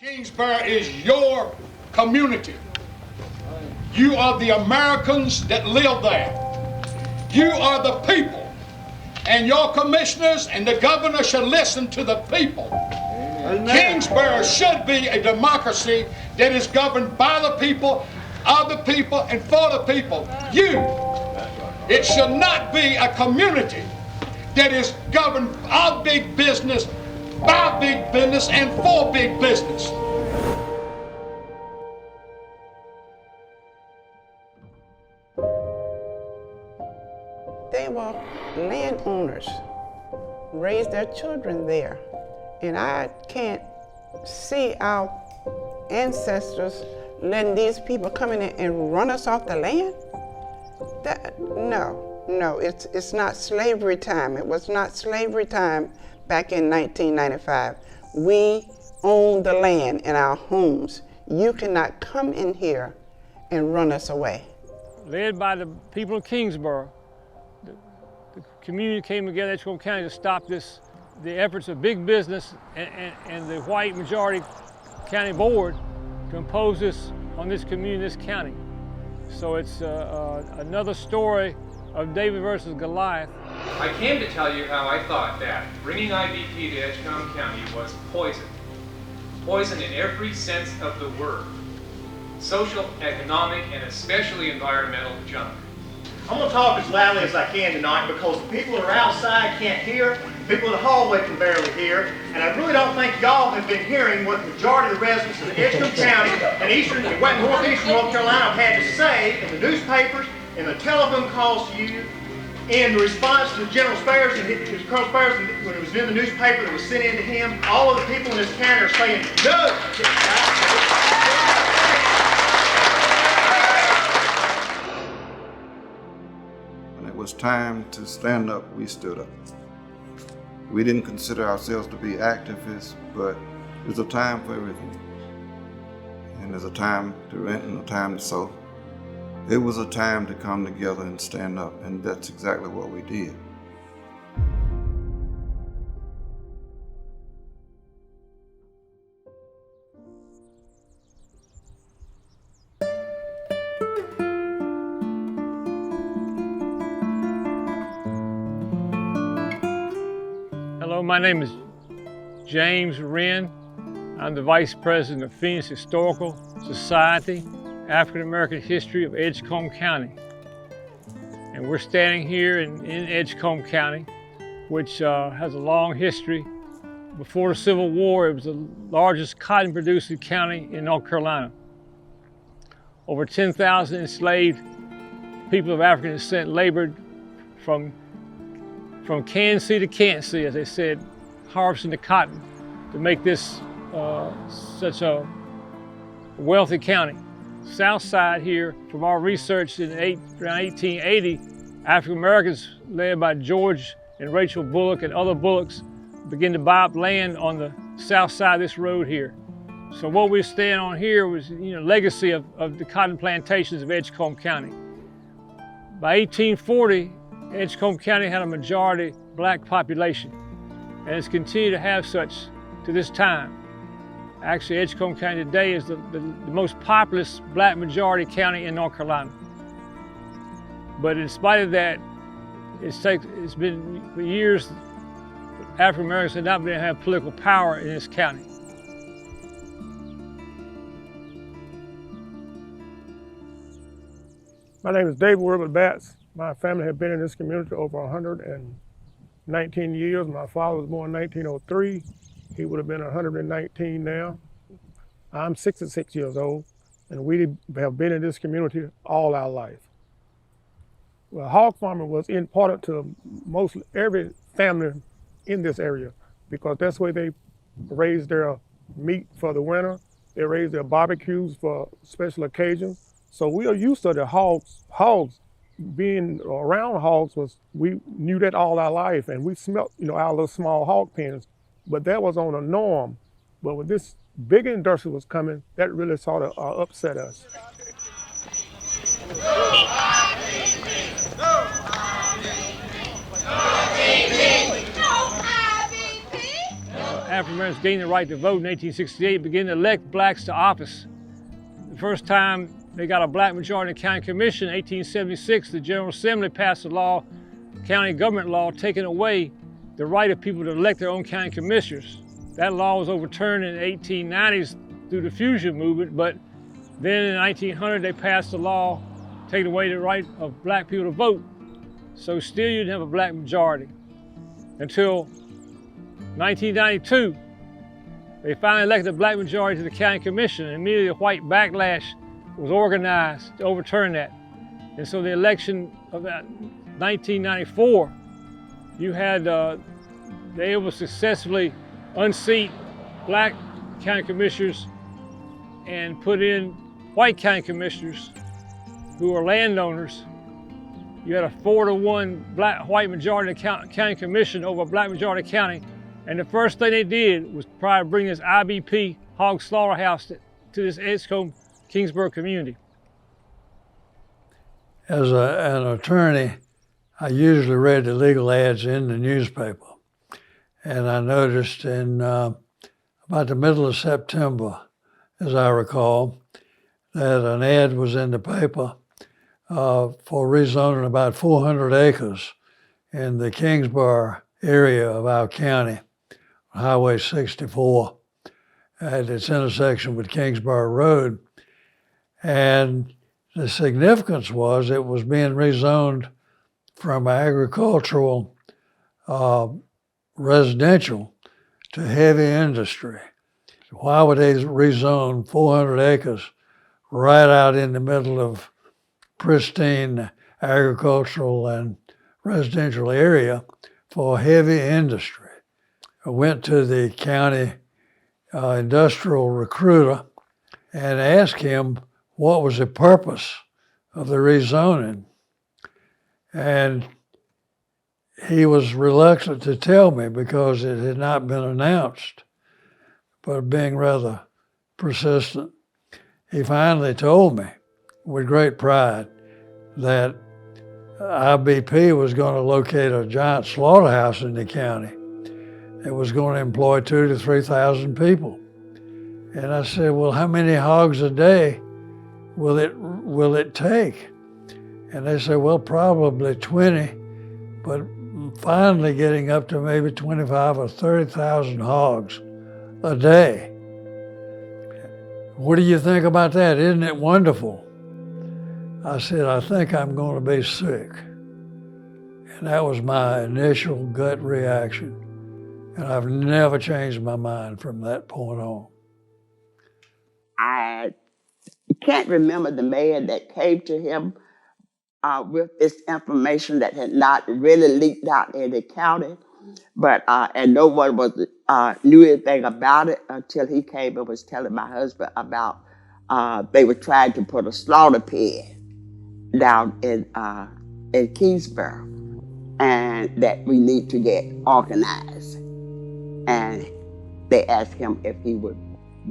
Kingsboro is your community. You are the Americans that live there. You are the people. And your commissioners and the governor should listen to the people. Amen. Kingsboro should be a democracy that is governed by the people, of the people, and for the people. You. It should not be a community that is governed of big business, by big business, and for big business. They were landowners, raised their children there. And I can't see our ancestors letting these people come in and run us off the land. No, it's not slavery time. It was not slavery time back in 1995. We own the land and our homes. You cannot come in here and run us away. Led by the people of Kingsboro, the community came together in Edgecombe County to stop the efforts of big business and the white majority county board to impose this on this community, this county. So it's another story of David versus Goliath. I came to tell you how I thought that bringing IBP to Edgecombe County was poison. Poison in every sense of the word. Social, economic, and especially environmental junk. I'm going to talk as loudly as I can tonight because the people that are outside can't hear, the people in the hallway can barely hear, and I really don't think y'all have been hearing what the majority of the residents of Edgecombe County and northeastern North Carolina have had to say in the newspapers, in the telephone calls to you, in the response to General Spares, Colonel Spares, when it was in the newspaper that was sent in to him. All of the people in this county are saying no. When it was time to stand up, we stood up. We didn't consider ourselves to be activists, but there's a time for everything. And there's a time to rent and a time to sow. It was a time to come together and stand up, and that's exactly what we did. Hello, my name is James Wren. I'm the Vice President of Phoenix Historical Society, African American History of Edgecombe County. And we're standing here in Edgecombe County, which has a long history. Before the Civil War, it was the largest cotton producing county in North Carolina. Over 10,000 enslaved people of African descent labored from Can-See to Can't-See, as they said, harvesting the cotton to make this such a wealthy county. South side here, from our research in around 1880, African Americans led by George and Rachel Bullock and other Bullocks began to buy up land on the south side of this road here. So what we're standing on here was, legacy of the cotton plantations of Edgecombe County. By 1840, Edgecombe County had a majority black population, and it's continued to have such to this time. Actually, Edgecombe County today is the most populous black majority county in North Carolina. But in spite of that, it's been for years, African Americans have not been able to have political power in this county. My name is David Wilbert Batts. My family has been in this community over 119 years. My father was born in 1903. He would have been 119 now. I'm 66 years old, and we have been in this community all our life. Well, hog farming was important to mostly every family in this area because that's where they raise their meat for the winter. They raise their barbecues for special occasions. So we are used to the hogs. Being around hogs we knew that all our life, and we smelt, our little small hog pens. But that was on a norm. But when this big industry was coming, that really sort of upset us. African Americans gained the right to vote in 1868, began to elect blacks to office. The first time they got a black majority in the county commission, in 1876, the General Assembly passed a law, county government law, taking away the right of people to elect their own county commissioners. That law was overturned in the 1890s through the fusion movement, but then in 1900 they passed a law taking away the right of black people to vote. So still you didn't have a black majority. Until 1992, they finally elected a black majority to the county commission, and immediately a white backlash was organized to overturn that. And so the election of 1994, you had, they able to successfully unseat black county commissioners and put in white county commissioners who are landowners. You had a 4-to-1 white majority of the county commission over a black majority county. And the first thing they did was try to bring this IBP hog slaughterhouse to this Edgecombe, Kingsboro community. As an attorney, I usually read the legal ads in the newspaper. And I noticed in about the middle of September, as I recall, that an ad was in the paper for rezoning about 400 acres in the Kingsboro area of our county, Highway 64, at its intersection with Kingsboro Road. And the significance was it was being rezoned from agricultural residential to heavy industry. Why would they rezone 400 acres right out in the middle of pristine agricultural and residential area for heavy industry? I went to the county industrial recruiter and asked him what was the purpose of the rezoning. And he was reluctant to tell me because it had not been announced, but being rather persistent, he finally told me with great pride that IBP was going to locate a giant slaughterhouse in the county. It was going to employ 2,000 to 3,000 people. And I said, well, how many hogs a day will it take? And they said, well, probably 20, but finally getting up to maybe 25 or 30,000 hogs a day. What do you think about that? Isn't it wonderful? I said, I think I'm going to be sick. And that was my initial gut reaction. And I've never changed my mind from that point on. I can't remember the man that came to him with this information that had not really leaked out in the county, but and no one knew anything about it until he came and was telling my husband about they were trying to put a slaughter pen down in Kingsboro, and that we need to get organized. And they asked him if he would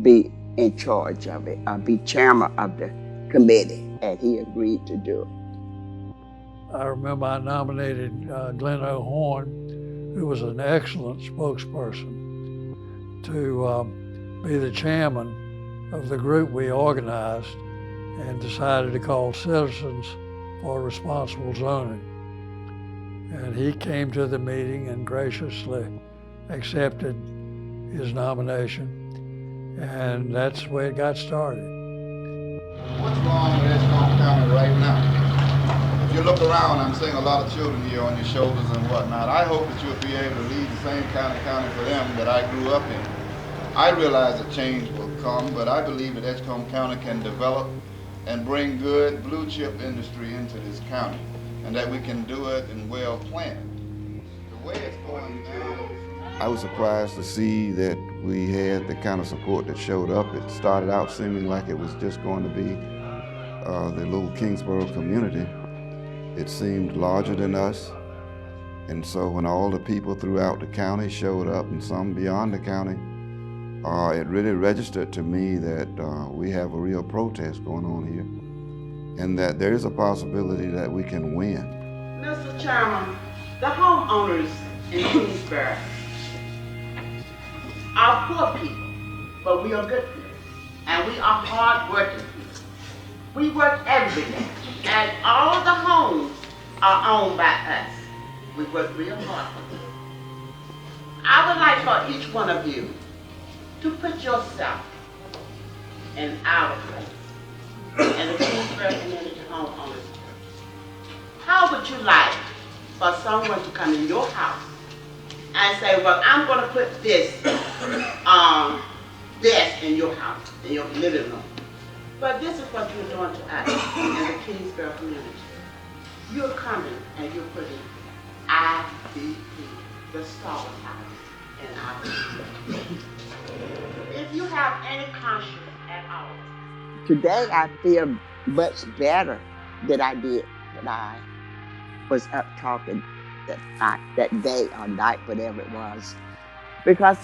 be in charge of it, be chairman of the committee, and he agreed to do it. I remember I nominated Gleno Horne, who was an excellent spokesperson, to be the chairman of the group we organized and decided to call Citizens for Responsible Zoning. And he came to the meeting and graciously accepted his nomination, and that's the way it got started. What's wrong with Edgecombe County right now? If you look around, I'm seeing a lot of children here on your shoulders and whatnot. I hope that you'll be able to lead the same kind of county for them that I grew up in. I realize that change will come, but I believe that Edgecombe County can develop and bring good blue chip industry into this county, and that we can do it in well planned. The way it's going now, I was surprised to see that we had the kind of support that showed up. It started out seeming like it was just going to be the little Kingsboro community. It seemed larger than us. And so when all the people throughout the county showed up, and some beyond the county, it really registered to me that we have a real protest going on here, and that there is a possibility that we can win. Mr. Chairman, the homeowners in Kingsboro are poor people, but we are good people. And we are hard-working people. We work every day, and all the homes are owned by us. We work real hard for them. I would like for each one of you to put yourself in our place, in the Kingsboro Community Homeowners. How would you like for someone to come in your house and say, well, I'm going to put this desk in your house, in your living room. But this is what you're doing to us in the Kingsboro community. You're coming and you're putting IBP, the slaughterhouse, in our community. If you have any conscience at all. Today I feel much better than I did when I was up talking that day or night, whatever it was. Because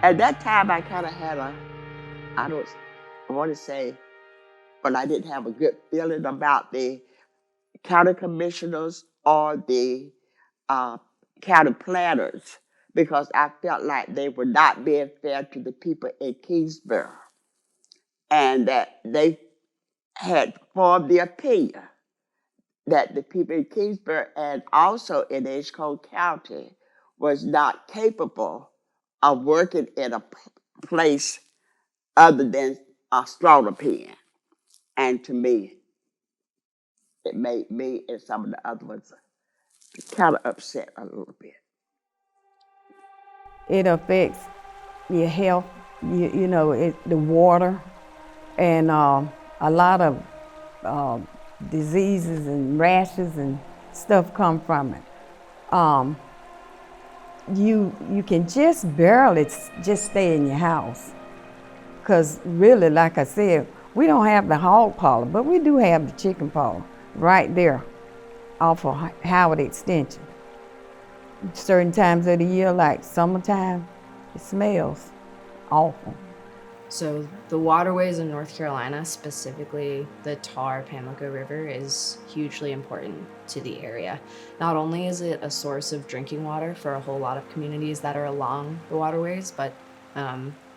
at that time I kind of had I want to say, but I didn't have a good feeling about the county commissioners or the county planners, because I felt like they were not being fair to the people in Kingsboro, and that they had formed the opinion that the people in Kingsboro and also in Edgecombe County was not capable of working in a place other than a slaughter pen. And to me, it made me and some of the other ones kind of upset a little bit. It affects your health, the water, and a lot of diseases and rashes and stuff come from it. You can just barely just stay in your house, because really, like I said, we don't have the hog parlor, but we do have the chicken parlor right there off of Howard Extension. Certain times of the year, like summertime, it smells awful. So the waterways in North Carolina, specifically the Pamlico River, is hugely important to the area. Not only is it a source of drinking water for a whole lot of communities that are along the waterways, but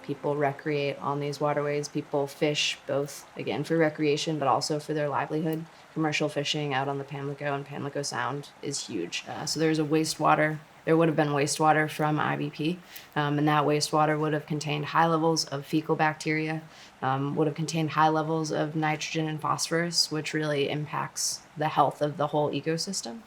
people recreate on these waterways. People fish, both, again, for recreation, but also for their livelihood. Commercial fishing out on the Pamlico and Pamlico Sound is huge. So there would have been wastewater from IBP, and that wastewater would have contained high levels of fecal bacteria, would have contained high levels of nitrogen and phosphorus, which really impacts the health of the whole ecosystem.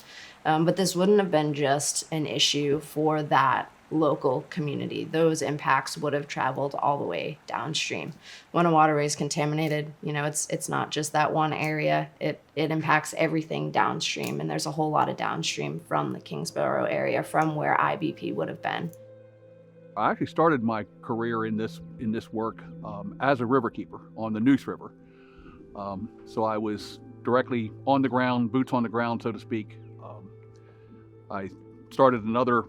But this wouldn't have been just an issue for that local community. Those impacts would have traveled all the way downstream. When a waterway is contaminated, it's not just that one area. It impacts everything downstream, and there's a whole lot of downstream from the Kingsboro area, from where IBP would have been. I actually started my career in this work as a riverkeeper on the Neuse River. So I was directly on the ground, boots on the ground, so to speak. I started another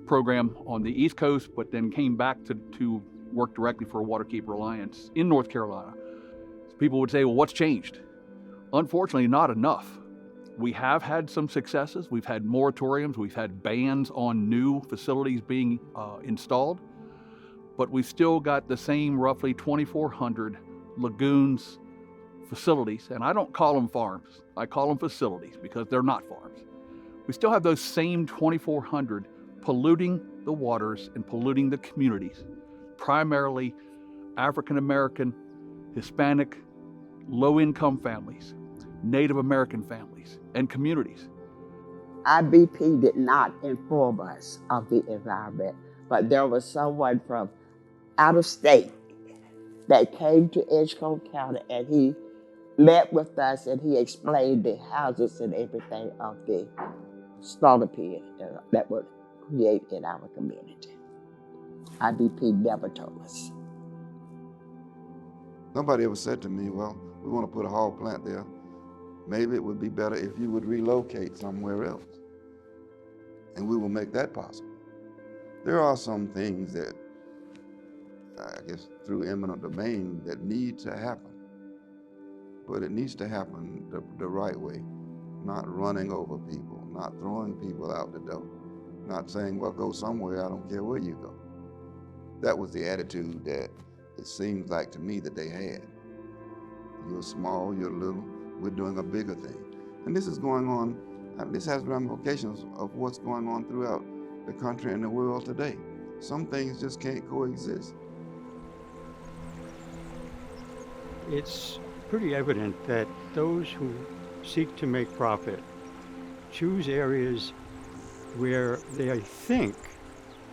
program on the East Coast, but then came back to work directly for a Waterkeeper Alliance in North Carolina. So people would say, well, what's changed? Unfortunately, not enough. We have had some successes. We've had moratoriums. We've had bans on new facilities being installed, but we've still got the same roughly 2,400 lagoons, facilities, and I don't call them farms. I call them facilities because they're not farms. We still have those same 2,400 polluting the waters and polluting the communities, primarily African American, Hispanic, low-income families, Native American families, and communities. IBP did not inform us of the environment, but there was someone from out of state that came to Edgecombe County, and he met with us and he explained the houses and everything of the slaughter pen that would create in our community. IBP never told us. Nobody ever said to me, well, we want to put a hog plant there. Maybe it would be better if you would relocate somewhere else. And we will make that possible. There are some things that, I guess through eminent domain, that need to happen. But it needs to happen the right way, not running over people, not throwing people out the door. Not saying, well, go somewhere, I don't care where you go. That was the attitude that it seems like to me that they had. You're small, you're little, we're doing a bigger thing. And this is going on, this has ramifications of what's going on throughout the country and the world today. Some things just can't coexist. It's pretty evident that those who seek to make profit choose areas where they think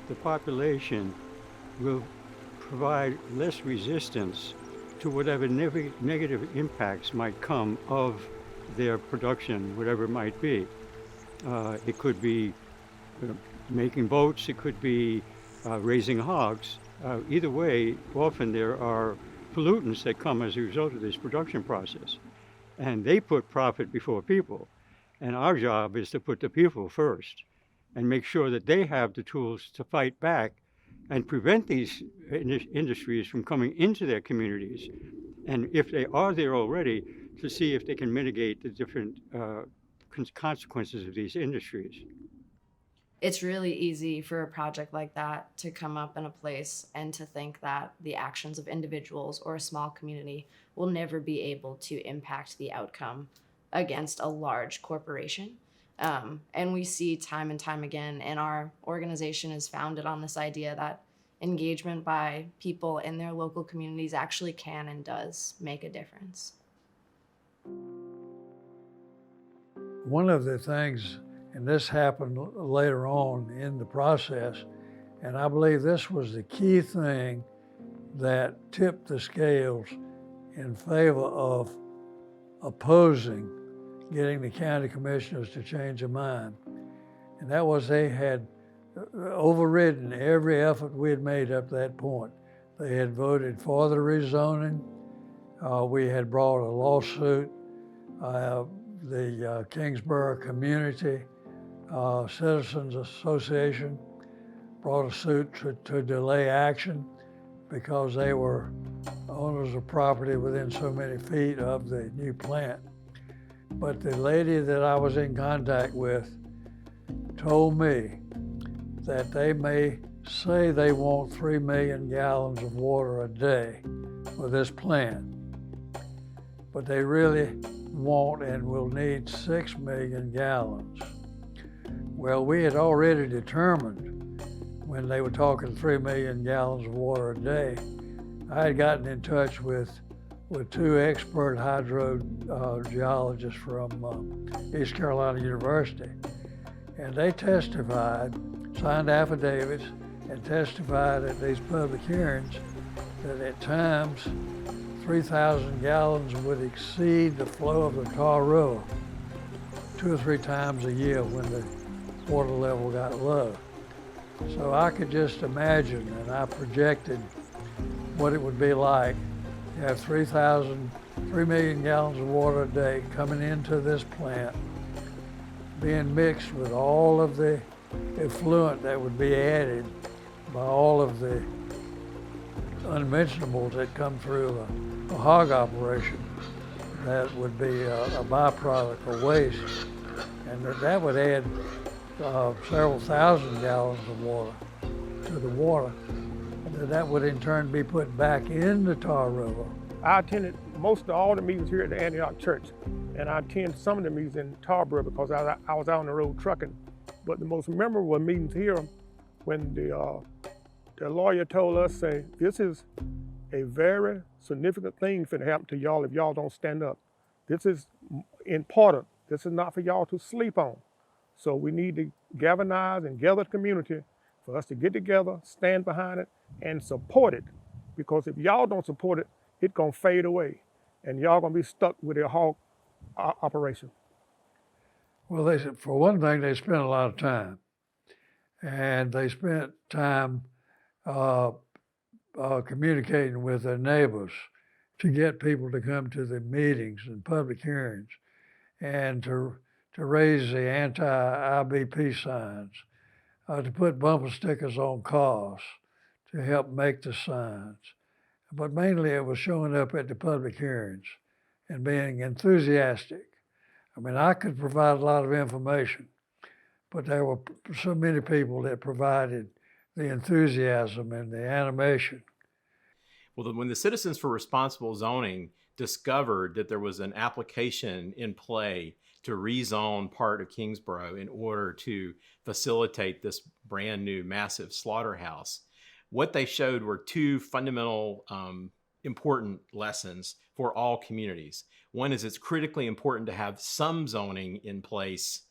the population will provide less resistance to whatever negative impacts might come of their production, whatever it might be. It could be making boats, it could be raising hogs. Either way, often there are pollutants that come as a result of this production process. And they put profit before people. And our job is to put the people first and make sure that they have the tools to fight back and prevent these industries from coming into their communities. And if they are there already, to see if they can mitigate the different consequences of these industries. It's really easy for a project like that to come up in a place and to think that the actions of individuals or a small community will never be able to impact the outcome against a large corporation. And we see time and time again, and our organization is founded on this idea that engagement by people in their local communities actually can and does make a difference. One of the things, and this happened later on in the process, and I believe this was the key thing that tipped the scales in favor of opposing getting the county commissioners to change their mind. And that was they had overridden every effort we had made up to that point. They had voted for the rezoning. We had brought a lawsuit. The Kingsboro Community Citizens Association brought a suit to delay action because they were owners of property within so many feet of the new plant. But the lady that I was in contact with told me that they may say they want 3 million gallons of water a day for this plant, but they really want and will need 6 million gallons. Well, we had already determined when they were talking 3 million gallons of water a day. I had gotten in touch with 2 expert hydrogeologists from East Carolina University, and they testified, signed affidavits, and testified at these public hearings that at times 3,000 gallons would exceed the flow of the Tarboro 2 or 3 times a year when the water level got low. So I could just imagine, and I projected what it would be like to have 3 million gallons of water a day coming into this plant, being mixed with all of the effluent that would be added by all of the unmentionables that come through a hog operation that would be a byproduct of waste. And that would add several thousand gallons of water to the water. And that would in turn be put back in the Tarboro. I attended most of all the meetings here at the Antioch Church, and I attended some of the meetings in Tarboro because I was out on the road trucking. But the most memorable meetings here when the lawyer told us, say, this is a very significant thing finna happen to y'all if y'all don't stand up. This is important. This is not for y'all to sleep on. So we need to galvanize and gather the community for us to get together, stand behind it, and support it. Because if y'all don't support it, it's gonna fade away, and y'all gonna be stuck with your hog operation. Well, they said, for one thing, they spent a lot of time. And they spent time communicating with their neighbors to get people to come to the meetings and public hearings, and to raise the anti-IBP signs, to put bumper stickers on cars to help make the signs. But mainly it was showing up at the public hearings and being enthusiastic. I mean, I could provide a lot of information, but there were so many people that provided the enthusiasm and the animation. Well, when the Citizens for Responsible Zoning discovered that there was an application in play to rezone part of Kingsboro in order to facilitate this brand new massive slaughterhouse, what they showed were two fundamental important lessons for all communities. One is it's critically important to have some zoning in place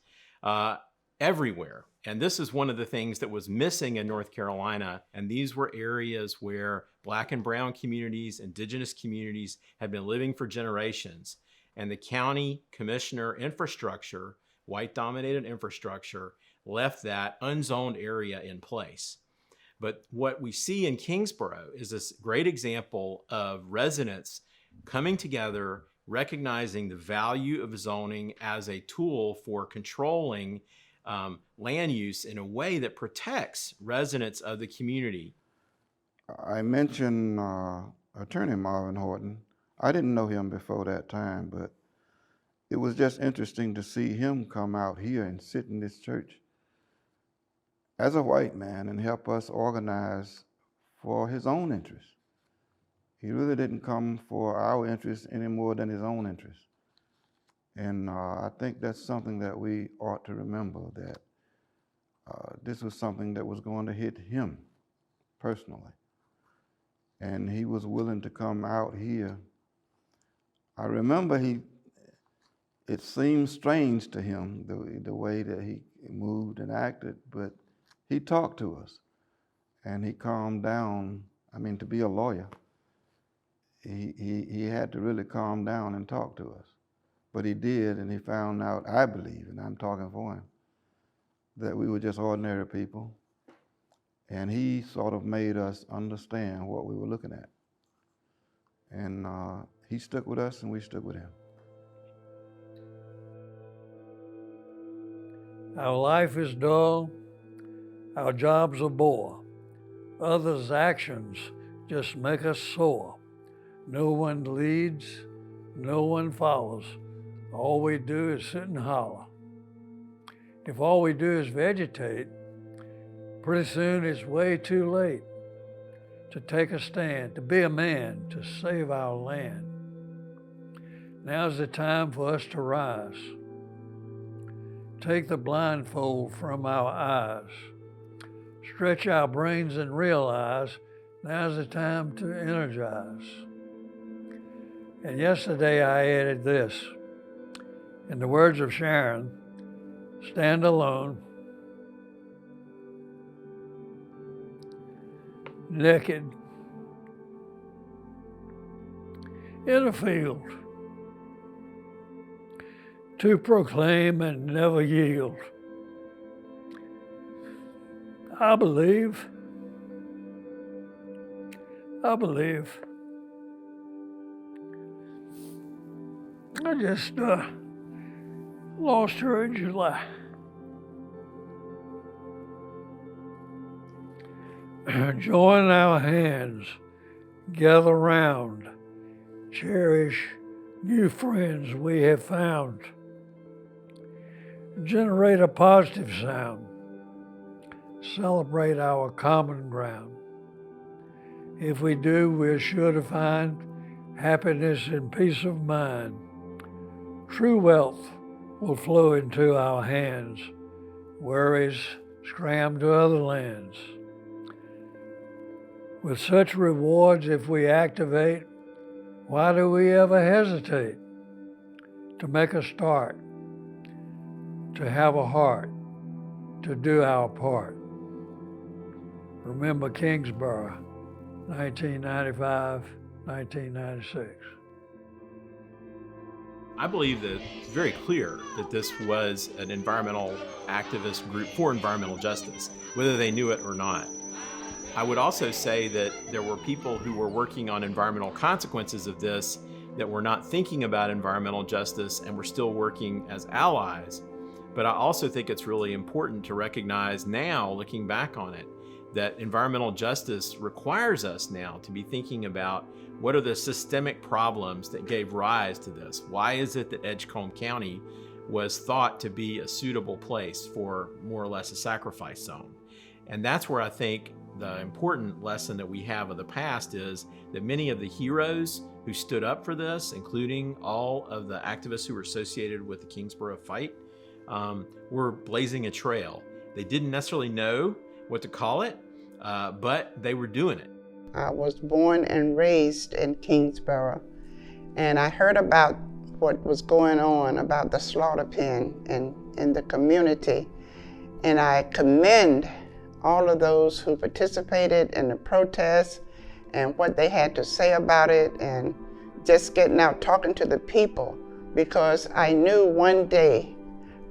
everywhere. And this is one of the things that was missing in North Carolina. And these were areas where Black and brown communities, indigenous communities had been living for generations. And the county commissioner infrastructure, white-dominated infrastructure, left that unzoned area in place. But what we see in Kingsboro is this great example of residents coming together, recognizing the value of zoning as a tool for controlling land use in a way that protects residents of the community. I mentioned Attorney Marvin Horton. I didn't know him before that time, but it was just interesting to see him come out here and sit in this church as a white man and help us organize for his own interests. He really didn't come for our interests any more than his own interests. And I think that's something that we ought to remember, that this was something that was going to hit him personally. And he was willing to come out here. I remember it seemed strange to him, the way that he moved and acted, but he talked to us and he calmed down. I mean, to be a lawyer, he had to really calm down and talk to us. But he did, and he found out, I believe, and I'm talking for him, that we were just ordinary people. And he sort of made us understand what we were looking at. And he stuck with us, and we stuck with him. Our life is dull, our job's a bore. Others' actions just make us sore. No one leads, no one follows. All we do is sit and holler. If all we do is vegetate, pretty soon it's way too late to take a stand, to be a man, to save our land. Now's the time for us to rise. Take the blindfold from our eyes. Stretch our brains and realize now's the time to energize. And yesterday I added this. In the words of Sharon, stand alone, naked, in a field, to proclaim and never yield. I believe. I just lost her in July. Join our hands, gather round, cherish new friends we have found. Generate a positive sound, celebrate our common ground. If we do, we're sure to find happiness and peace of mind. True wealth will flow into our hands. Worries scram to other lands. With such rewards, if we activate, why do we ever hesitate to make a start, to have a heart, to do our part? Remember Kingsboro, 1995, 1996. I believe that it's very clear that this was an environmental activist group for environmental justice, whether they knew it or not. I would also say that there were people who were working on environmental consequences of this that were not thinking about environmental justice and were still working as allies. But I also think it's really important to recognize now, looking back on it, that environmental justice requires us now to be thinking about what are the systemic problems that gave rise to this? Why is it that Edgecombe County was thought to be a suitable place for more or less a sacrifice zone? And that's where I think the important lesson that we have of the past is that many of the heroes who stood up for this, including all of the activists who were associated with the Kingsboro fight, were blazing a trail. They didn't necessarily know what to call it, but they were doing it. I was born and raised in Kingsboro, and I heard about what was going on about the slaughter pen in the community, and I commend all of those who participated in the protests and what they had to say about it, and just getting out talking to the people, because I knew one day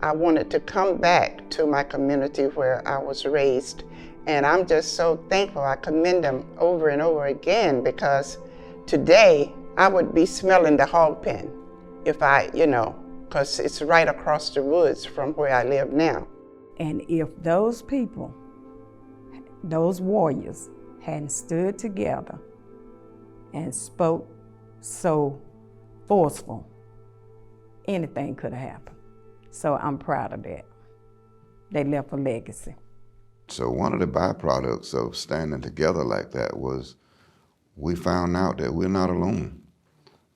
I wanted to come back to my community where I was raised. And I'm just so thankful. I commend them over and over again, because today I would be smelling the hog pen if I, because it's right across the woods from where I live now. And if those people, those warriors, hadn't stood together and spoke so forceful, anything could have happened. So I'm proud of that. They left a legacy. So one of the byproducts of standing together like that was we found out that we're not alone,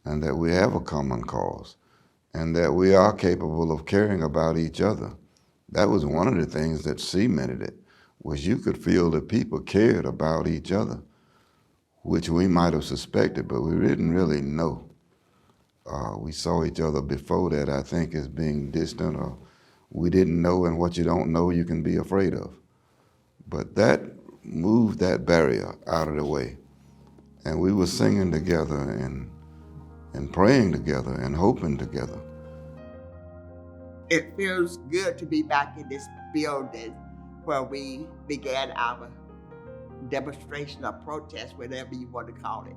and that we have a common cause, and that we are capable of caring about each other. That was one of the things that cemented it, was you could feel that people cared about each other, which we might have suspected, but we didn't really know. We saw each other before that, I think, as being distant, or we didn't know, and what you don't know, you can be afraid of. But that moved that barrier out of the way. And we were singing together and praying together and hoping together. It feels good to be back in this building where we began our demonstration or protest, whatever you want to call it.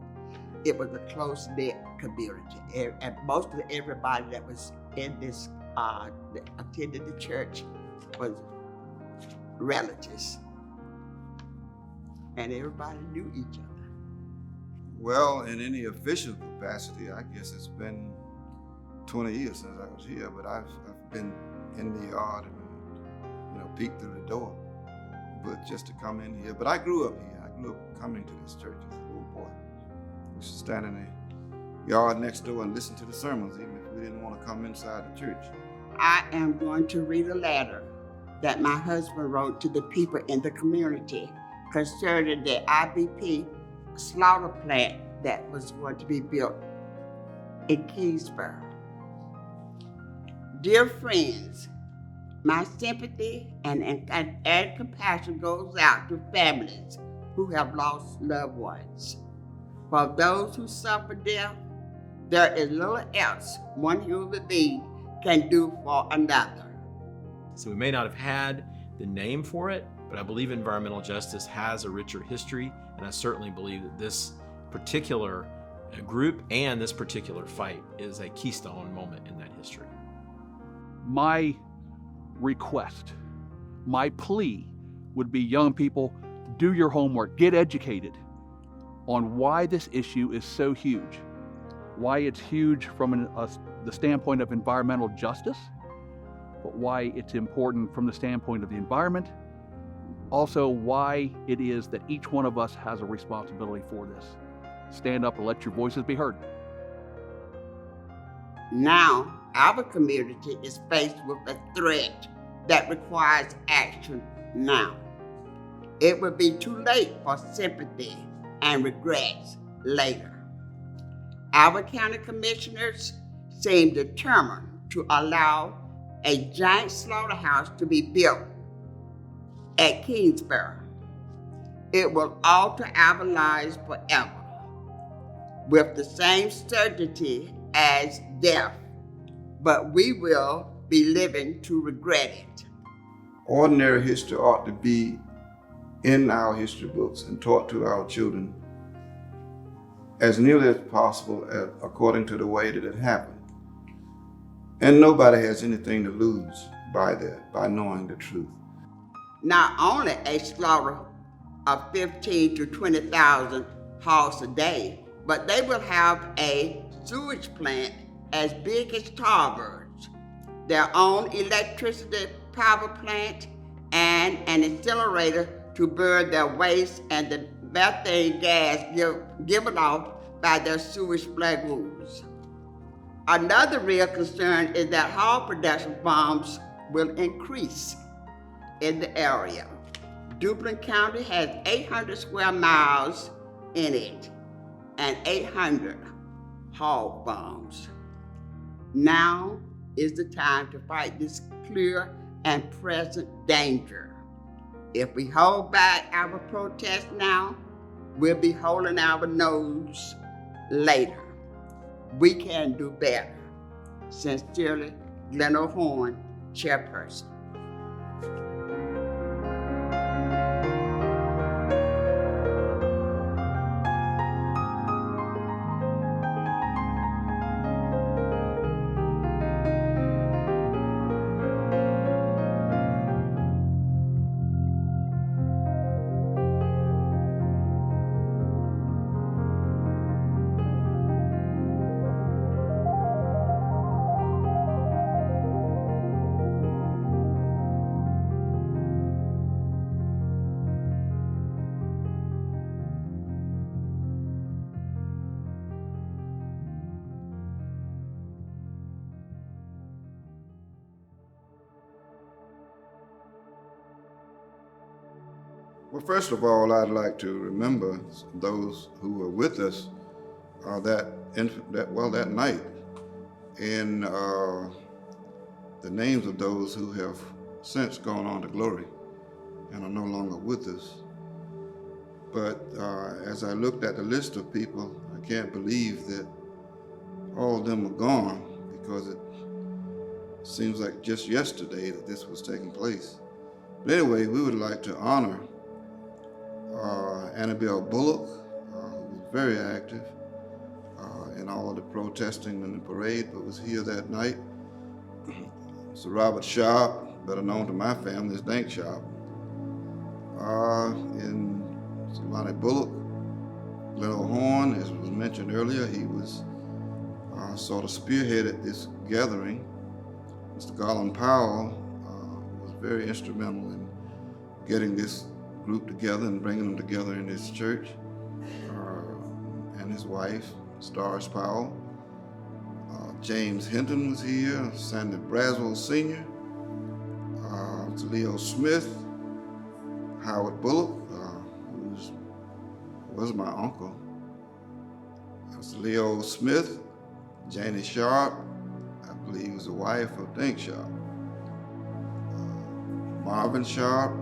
It was a close-knit community, and most of everybody that was in this, that attended the church, was relatives. And everybody knew each other. Well, in any official capacity, I guess it's been 20 years since I was here, but I've been in the yard and, peeked through the door. But just to come in here, but I grew up here. I grew up coming to this church as a little boy. We used to stand in the yard next door and listen to the sermons, even if we didn't want to come inside the church. I am going to read a letter that my husband wrote to the people in the community concerning the IBP slaughter plant that was going to be built in Kingsboro. Dear friends, my sympathy and compassion goes out to families who have lost loved ones. For those who suffer death, there is little else one human being can do for another. So we may not have had the name for it, but I believe environmental justice has a richer history, and I certainly believe that this particular group and this particular fight is a keystone moment in that history. My request, my plea would be, young people, do your homework, get educated on why this issue is so huge, why it's huge from the standpoint of environmental justice, but why it's important from the standpoint of the environment, also why it is that each one of us has a responsibility for this. Stand up and let your voices be heard. Now, our community is faced with a threat that requires action now. It will be too late for sympathy and regrets later. Our county commissioners seem determined to allow a giant slaughterhouse to be built at Kingsboro. It will alter our lives forever with the same certainty as death, but we will be living to regret it. Ordinary history ought to be in our history books and taught to our children as nearly as possible according to the way that it happened. And nobody has anything to lose by that, by knowing the truth. Not only a slaughter of 15 to 20,000 hogs a day, but they will have a sewage plant as big as Tarboro's, their own electricity power plant, and an incinerator to burn their waste and the methane gas given off by their sewage lagoons. Another real concern is that hog production farms will increase in the area. Duplin County has 800 square miles in it and 800 hog farms. Now is the time to fight this clear and present danger. If we hold back our protest now, we'll be holding our nose later. We can do better. Sincerely, Gleno Horne, Chairperson. Well, first of all, I'd like to remember those who were with us that night, and the names of those who have since gone on to glory and are no longer with us. But as I looked at the list of people, I can't believe that all of them are gone, because it seems like just yesterday that this was taking place. But anyway, we would like to honor Annabelle Bullock, who was very active in all of the protesting and the parade, but was here that night. Sir Robert Sharp, better known to my family as Dank Sharp, and Sir Lonnie Bullock. Gleno Horne, as was mentioned earlier, he was sort of spearheaded this gathering. Mr. Garland Powell was very instrumental in getting this group together and bringing them together in this church, and his wife, Doris Powell. James Hinton was here, Sandy Braswell Sr., Leo Smith, Howard Bullock, who was my uncle, Leo Smith, Janie Sharp, I believe was the wife of Dank Sharp, Marvin Sharp,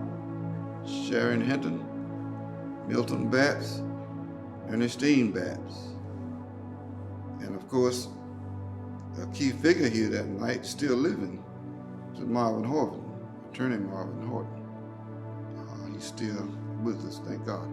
Sharon Hinton, Milton Batts, Ernestine Batts. And of course, a key figure here that night, still living, is Marvin Horton, attorney Marvin Horton. He's still with us, thank God.